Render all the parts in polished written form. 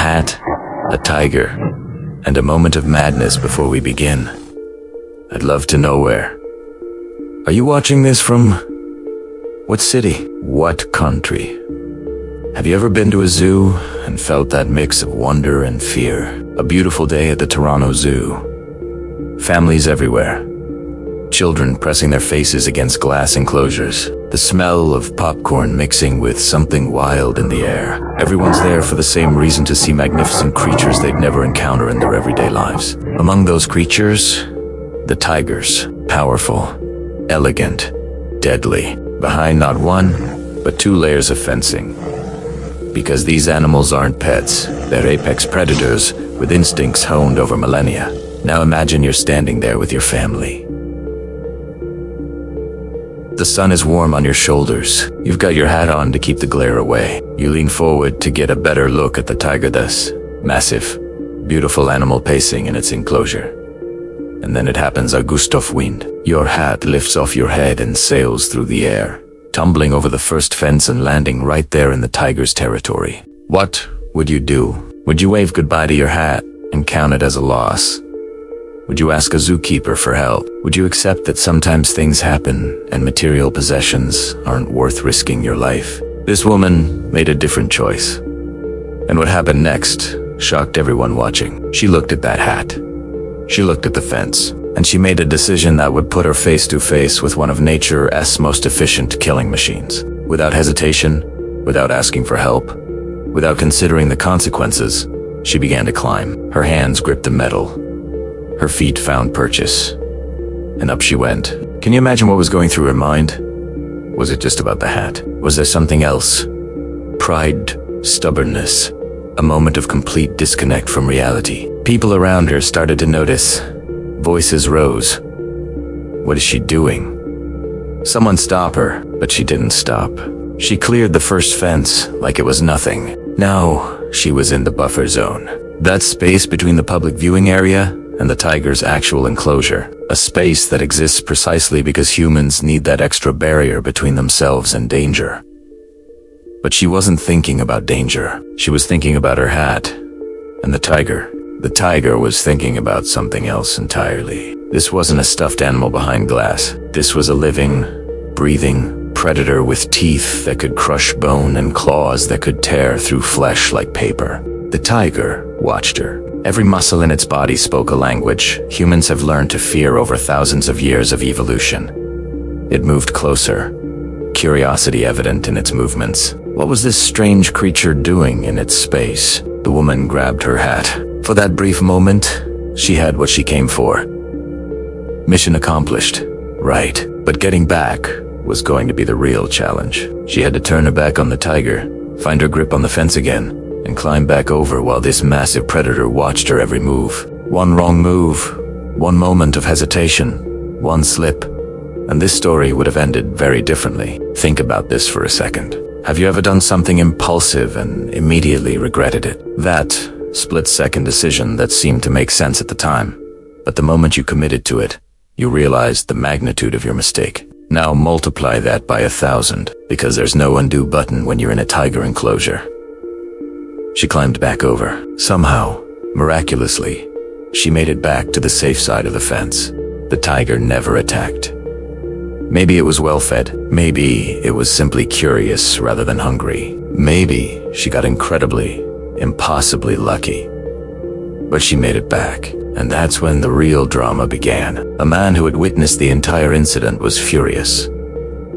hat, a tiger, and a moment of madness before we begin. I'd love to know where. Are you watching this from what city? What country? Have you ever been to a zoo and felt that mix of wonder and fear? A beautiful day at the Toronto Zoo. Families everywhere. Children pressing their faces against glass enclosures. The smell of popcorn mixing with something wild in the air. Everyone's there for the same reason, to see magnificent creatures they'd never encounter in their everyday lives. Among those creatures, the tigers. Powerful, elegant, deadly. Behind not one, but 2 layers of fencing. Because these animals aren't pets, they're apex predators with instincts honed over millennia. Now imagine you're standing there with your family. The sun is warm on your shoulders. You've got your hat on to keep the glare away. You lean forward to get a better look at the tiger, this massive, beautiful animal pacing in its enclosure. And then it happens, a gust of wind. Your hat lifts off your head and sails through the air, tumbling over the first fence and landing right there in the tiger's territory. What would you do? Would you wave goodbye to your hat and count it as a loss? Would you ask a zookeeper for help? Would you accept that sometimes things happen and material possessions aren't worth risking your life? This woman made a different choice. And what happened next shocked everyone watching. She looked at that hat. She looked at the fence. And she made a decision that would put her face to face with one of nature's most efficient killing machines. Without hesitation, without asking for help, without considering the consequences, she began to climb. Her hands gripped the metal. Her feet found purchase. And up she went. Can you imagine what was going through her mind? Was it just about the hat? Was there something else? Pride, stubbornness, a moment of complete disconnect from reality. People around her started to notice. Voices rose. What is she doing? Someone stop her, but she didn't stop. She cleared the first fence like it was nothing. Now she was in the buffer zone. That space between the public viewing area and the tiger's actual enclosure. A space that exists precisely because humans need that extra barrier between themselves and danger. But she wasn't thinking about danger. She was thinking about her hat and the tiger. The tiger was thinking about something else entirely. This wasn't a stuffed animal behind glass. This was a living, breathing predator with teeth that could crush bone and claws that could tear through flesh like paper. The tiger watched her. Every muscle in its body spoke a language humans have learned to fear over thousands of years of evolution. It moved closer, curiosity evident in its movements. What was this strange creature doing in its space? The woman grabbed her hat. For that brief moment, she had what she came for. Mission accomplished, right? But getting back was going to be the real challenge. She had to turn her back on the tiger, find her grip on the fence again, and climb back over while this massive predator watched her every move. One wrong move, one moment of hesitation, one slip, and this story would have ended very differently. Think about this for a second. Have you ever done something impulsive and immediately regretted it? That split-second decision that seemed to make sense at the time, but the moment you committed to it, you realized the magnitude of your mistake. Now multiply that by 1,000, because there's no undo button when you're in a tiger enclosure. She climbed back over. Somehow, miraculously, she made it back to the safe side of the fence. The tiger never attacked. Maybe it was well-fed. Maybe it was simply curious rather than hungry. Maybe she got incredibly, impossibly lucky. But she made it back, and that's when the real drama began. A man who had witnessed the entire incident was furious,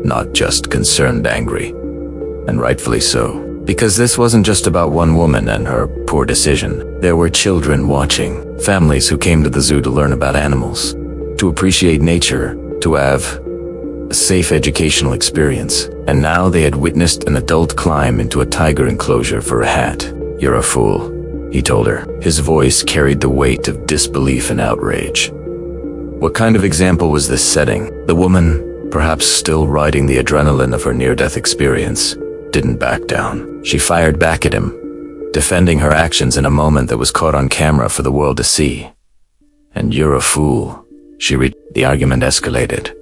not just concerned, angry, and rightfully so. Because this wasn't just about one woman and her poor decision. There were children watching, families who came to the zoo to learn about animals, to appreciate nature, to have a safe educational experience. And now they had witnessed an adult climb into a tiger enclosure for a hat. You're a fool, he told her. His voice carried the weight of disbelief and outrage. What kind of example was this setting? The woman, perhaps still riding the adrenaline of her near-death experience, didn't back down. She fired back at him, defending her actions in a moment that was caught on camera for the world to see. And you're a fool, the argument escalated.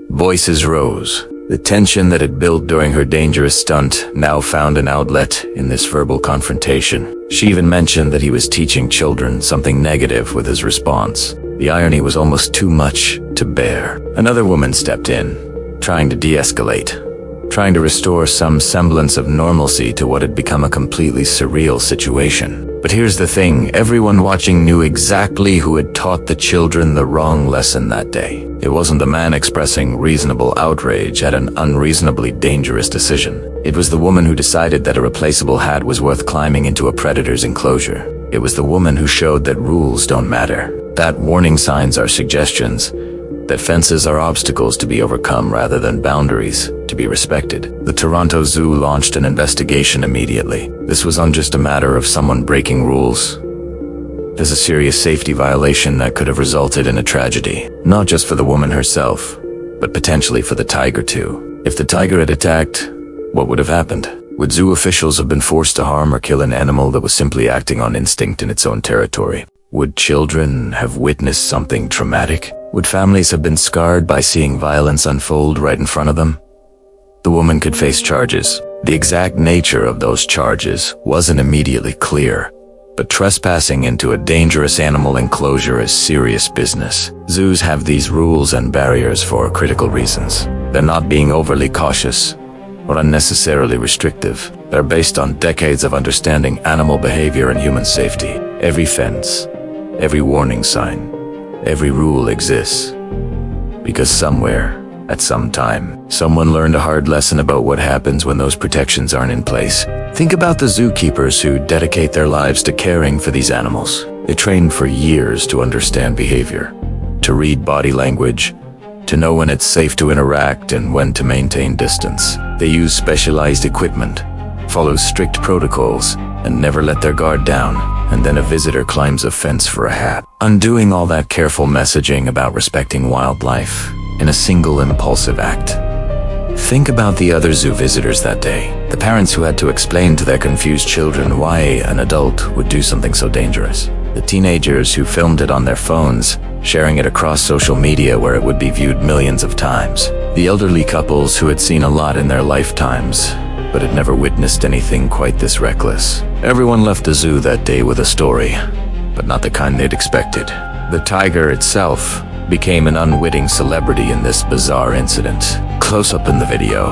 Voices rose. The tension that had built during her dangerous stunt now found an outlet in this verbal confrontation. She even mentioned that he was teaching children something negative with his response. The irony was almost too much to bear. Another woman stepped in, trying to de-escalate, trying to restore some semblance of normalcy to what had become a completely surreal situation. But here's the thing, everyone watching knew exactly who had taught the children the wrong lesson that day. It wasn't the man expressing reasonable outrage at an unreasonably dangerous decision. It was the woman who decided that a replaceable hat was worth climbing into a predator's enclosure. It was the woman who showed that rules don't matter, that warning signs are suggestions, that fences are obstacles to be overcome rather than boundaries to be respected. The Toronto Zoo launched an investigation immediately. This wasn't just a matter of someone breaking rules. There's a serious safety violation that could have resulted in a tragedy, not just for the woman herself, but potentially for the tiger too. If the tiger had attacked, what would have happened? Would zoo officials have been forced to harm or kill an animal that was simply acting on instinct in its own territory? Would children have witnessed something traumatic? Would families have been scarred by seeing violence unfold right in front of them? The woman could face charges. The exact nature of those charges wasn't immediately clear, but trespassing into a dangerous animal enclosure is serious business. Zoos have these rules and barriers for critical reasons. They're not being overly cautious or unnecessarily restrictive. They're based on decades of understanding animal behavior and human safety. Every fence, every warning sign, every rule exists because somewhere, at some time, someone learned a hard lesson about what happens when those protections aren't in place. Think about the zookeepers who dedicate their lives to caring for these animals. They train for years to understand behavior, to read body language, to know when it's safe to interact and when to maintain distance. They use specialized equipment, follow strict protocols, and never let their guard down. And then a visitor climbs a fence for a hat, undoing all that careful messaging about respecting wildlife in a single impulsive act. Think about the other zoo visitors that day, the parents who had to explain to their confused children why an adult would do something so dangerous, the teenagers who filmed it on their phones, sharing it across social media where it would be viewed millions of times, the elderly couples who had seen a lot in their lifetimes but had never witnessed anything quite this reckless. Everyone left the zoo that day with a story, but not the kind they'd expected. The tiger itself became an unwitting celebrity in this bizarre incident. Close up in the video,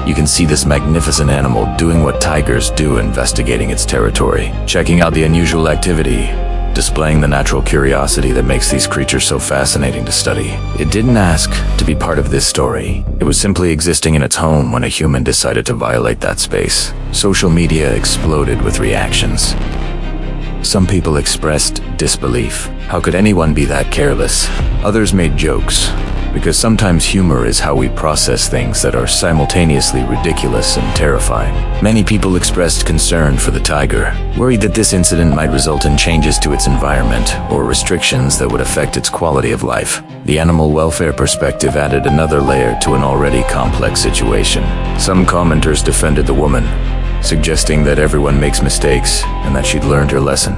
you can see this magnificent animal doing what tigers do, investigating its territory, checking out the unusual activity, displaying the natural curiosity that makes these creatures so fascinating to study. It didn't ask to be part of this story. It was simply existing in its home when a human decided to violate that space. Social media exploded with reactions. Some people expressed disbelief. How could anyone be that careless? Others made jokes, because sometimes humor is how we process things that are simultaneously ridiculous and terrifying. Many people expressed concern for the tiger, worried that this incident might result in changes to its environment or restrictions that would affect its quality of life. The animal welfare perspective added another layer to an already complex situation. Some commenters defended the woman, suggesting that everyone makes mistakes and that she'd learned her lesson.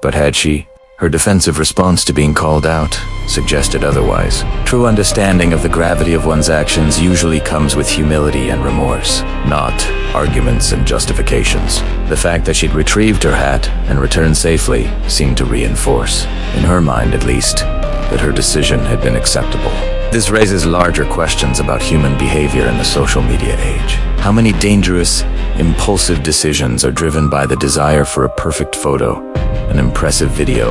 But had she? Her defensive response to being called out suggested otherwise. True understanding of the gravity of one's actions usually comes with humility and remorse, not arguments and justifications. The fact that she'd retrieved her hat and returned safely seemed to reinforce, in her mind at least, that her decision had been acceptable. This raises larger questions about human behavior in the social media age. How many dangerous, impulsive decisions are driven by the desire for a perfect photo, an impressive video,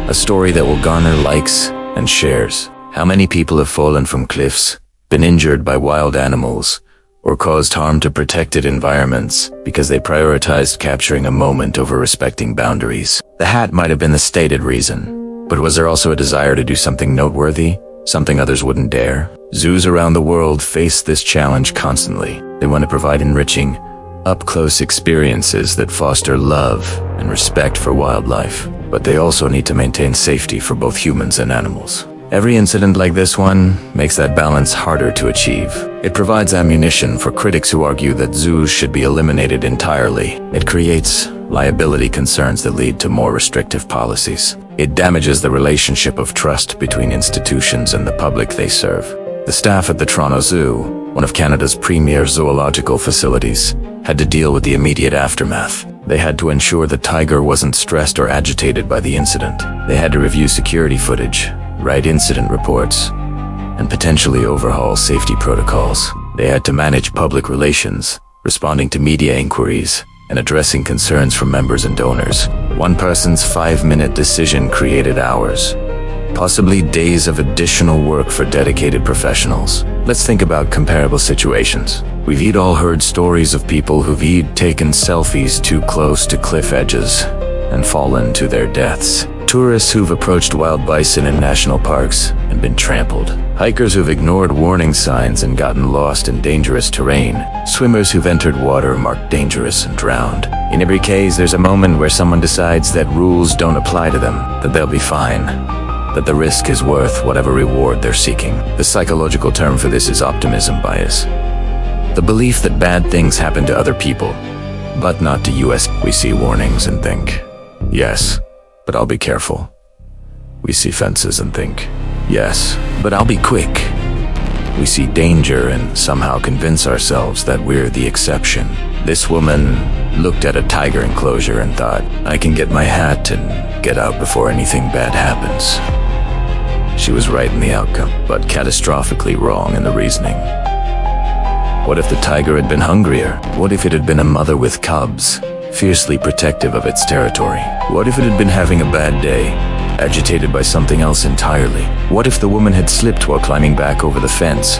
a story that will garner likes and shares? How many people have fallen from cliffs, been injured by wild animals, or caused harm to protected environments because they prioritized capturing a moment over respecting boundaries? The hat might have been the stated reason, but was there also a desire to do something noteworthy, something others wouldn't dare? Zoos around the world face this challenge constantly. They want to provide enriching, up-close experiences that foster love and respect for wildlife, but they also need to maintain safety for both humans and animals. Every incident like this one makes that balance harder to achieve. It provides ammunition for critics who argue that zoos should be eliminated entirely. It creates liability concerns that lead to more restrictive policies. It damages the relationship of trust between institutions and the public they serve. The staff at the Toronto Zoo, one of Canada's premier zoological facilities, had to deal with the immediate aftermath. They had to ensure the tiger wasn't stressed or agitated by the incident. They had to review security footage, write incident reports, and potentially overhaul safety protocols. They had to manage public relations, responding to media inquiries, and addressing concerns from members and donors. One person's 5-minute decision created hours, possibly days of additional work for dedicated professionals. Let's think about comparable situations. We've all heard stories of people who've taken selfies too close to cliff edges and fallen to their deaths. Tourists who've approached wild bison in national parks and been trampled. Hikers who've ignored warning signs and gotten lost in dangerous terrain. Swimmers who've entered water marked dangerous and drowned. In every case, there's a moment where someone decides that rules don't apply to them, that they'll be fine, that the risk is worth whatever reward they're seeking. The psychological term for this is optimism bias. The belief that bad things happen to other people, but not to us. We see warnings and think, yes, but I'll be careful. We see fences and think, yes, but I'll be quick. We see danger and somehow convince ourselves that we're the exception. This woman looked at a tiger enclosure and thought, I can get my hat and get out before anything bad happens. She was right in the outcome, but catastrophically wrong in the reasoning. What if the tiger had been hungrier? What if it had been a mother with cubs, fiercely protective of its territory? What if it had been having a bad day, agitated by something else entirely? What if the woman had slipped while climbing back over the fence,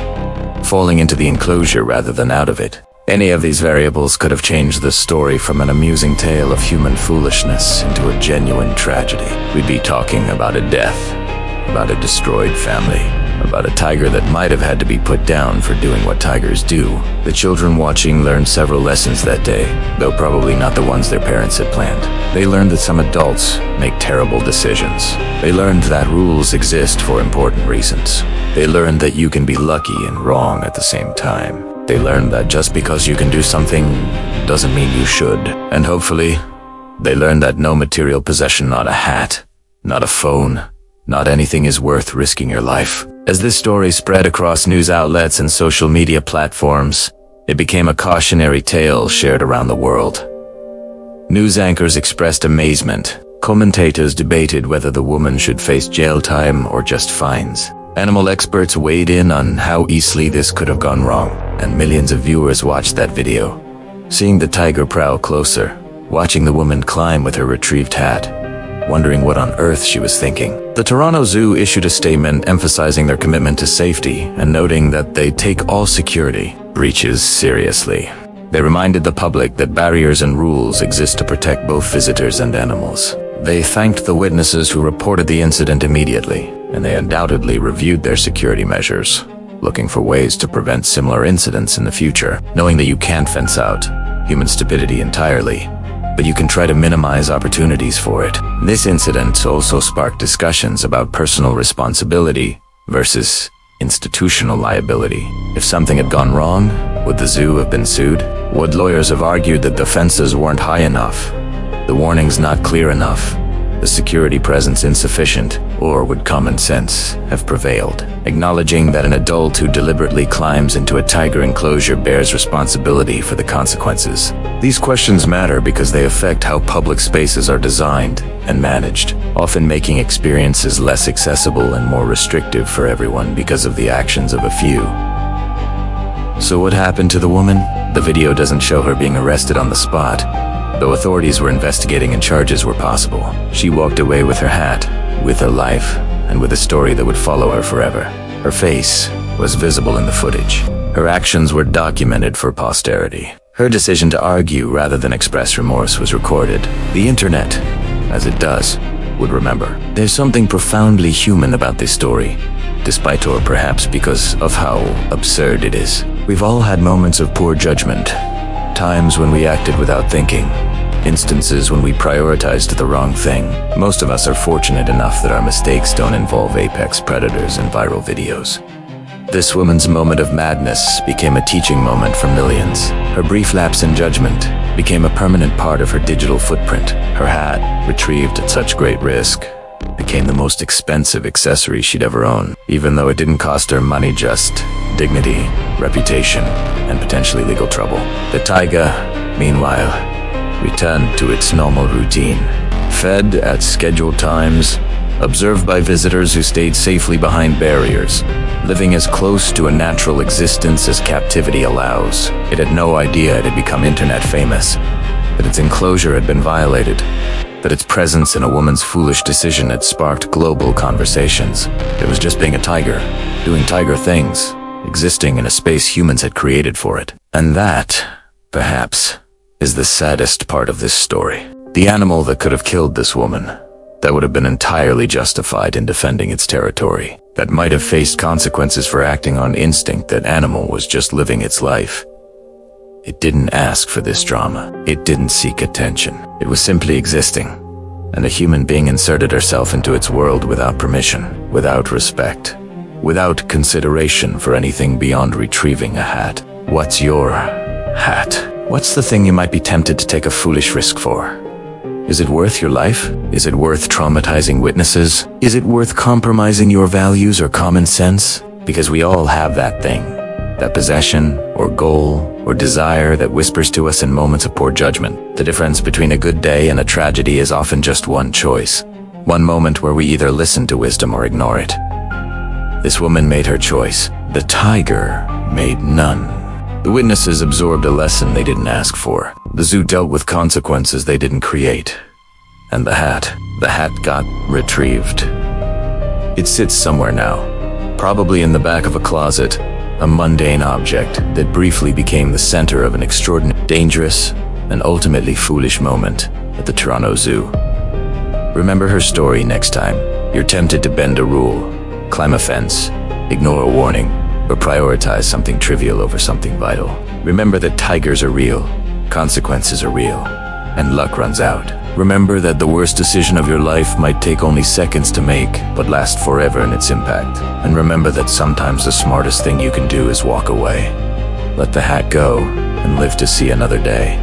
falling into the enclosure rather than out of it? Any of these variables could have changed the story from an amusing tale of human foolishness into a genuine tragedy. We'd be talking about a death, about a destroyed family, about a tiger that might have had to be put down for doing what tigers do. The children watching learned several lessons that day, though probably not the ones their parents had planned. They learned that some adults make terrible decisions. They learned that rules exist for important reasons. They learned that you can be lucky and wrong at the same time. They learned that just because you can do something doesn't mean you should. And hopefully, they learned that no material possession, not a hat, not a phone, not anything is worth risking your life. As this story spread across news outlets and social media platforms, it became a cautionary tale shared around the world. News anchors expressed amazement. Commentators debated whether the woman should face jail time or just fines. Animal experts weighed in on how easily this could have gone wrong, and millions of viewers watched that video, seeing the tiger prowl closer, watching the woman climb with her retrieved hat, wondering what on earth she was thinking. The Toronto Zoo issued a statement emphasizing their commitment to safety and noting that they take all security breaches seriously. They reminded the public that barriers and rules exist to protect both visitors and animals. They thanked the witnesses who reported the incident immediately, and they undoubtedly reviewed their security measures, looking for ways to prevent similar incidents in the future, knowing that you can't fence out human stupidity entirely, but you can try to minimize opportunities for it. This incident also sparked discussions about personal responsibility versus institutional liability. If something had gone wrong, would the zoo have been sued? Would lawyers have argued that the fences weren't high enough, the warnings not clear enough, the security presence insufficient, or would common sense have prevailed? Acknowledging that an adult who deliberately climbs into a tiger enclosure bears responsibility for the consequences. These questions matter because they affect how public spaces are designed and managed, often making experiences less accessible and more restrictive for everyone because of the actions of a few. So what happened to the woman? The video doesn't show her being arrested on the spot, though authorities were investigating and charges were possible. She walked away with her hat, with her life, and with a story that would follow her forever. Her face was visible in the footage. Her actions were documented for posterity. Her decision to argue rather than express remorse was recorded. The internet, as it does, would remember. There's something profoundly human about this story, despite or perhaps because of how absurd it is. We've all had moments of poor judgment, times when we acted without thinking, instances when we prioritized the wrong thing. Most of us are fortunate enough that our mistakes don't involve apex predators and viral videos. This woman's moment of madness became a teaching moment for millions. Her brief lapse in judgment became a permanent part of her digital footprint. Her hat, retrieved at such great risk, became the most expensive accessory she'd ever own, even though it didn't cost her money, just dignity, reputation, and potentially legal trouble. The taiga, meanwhile, returned to its normal routine, fed at scheduled times, observed by visitors who stayed safely behind barriers, living as close to a natural existence as captivity allows. It had no idea it had become internet famous, that its enclosure had been violated, that its presence in a woman's foolish decision had sparked global conversations. It was just being a tiger, doing tiger things, existing in a space humans had created for it. And that, perhaps, is the saddest part of this story. The animal that could have killed this woman, that would have been entirely justified in defending its territory, that might have faced consequences for acting on instinct, that animal was just living its life. It didn't ask for this drama. It didn't seek attention. It was simply existing, and a human being inserted herself into its world without permission, without respect, without consideration for anything beyond retrieving a hat. What's your hat? What's the thing you might be tempted to take a foolish risk for? Is it worth your life? Is it worth traumatizing witnesses? Is it worth compromising your values or common sense? Because we all have that thing, that possession or goal or desire that whispers to us in moments of poor judgment. The difference between a good day and a tragedy is often just one choice, one moment where we either listen to wisdom or ignore it. This woman made her choice. The tiger made none. The witnesses absorbed a lesson they didn't ask for. The zoo dealt with consequences they didn't create. And the hat got retrieved. It sits somewhere now, probably in the back of a closet, a mundane object that briefly became the center of an extraordinary, dangerous, and ultimately foolish moment at the Toronto Zoo. Remember her story next time you're tempted to bend a rule, climb a fence, ignore a warning, or prioritize something trivial over something vital. Remember that tigers are real, consequences are real, and luck runs out. Remember that the worst decision of your life might take only seconds to make, but last forever in its impact. And remember that sometimes the smartest thing you can do is walk away. Let the hat go and live to see another day.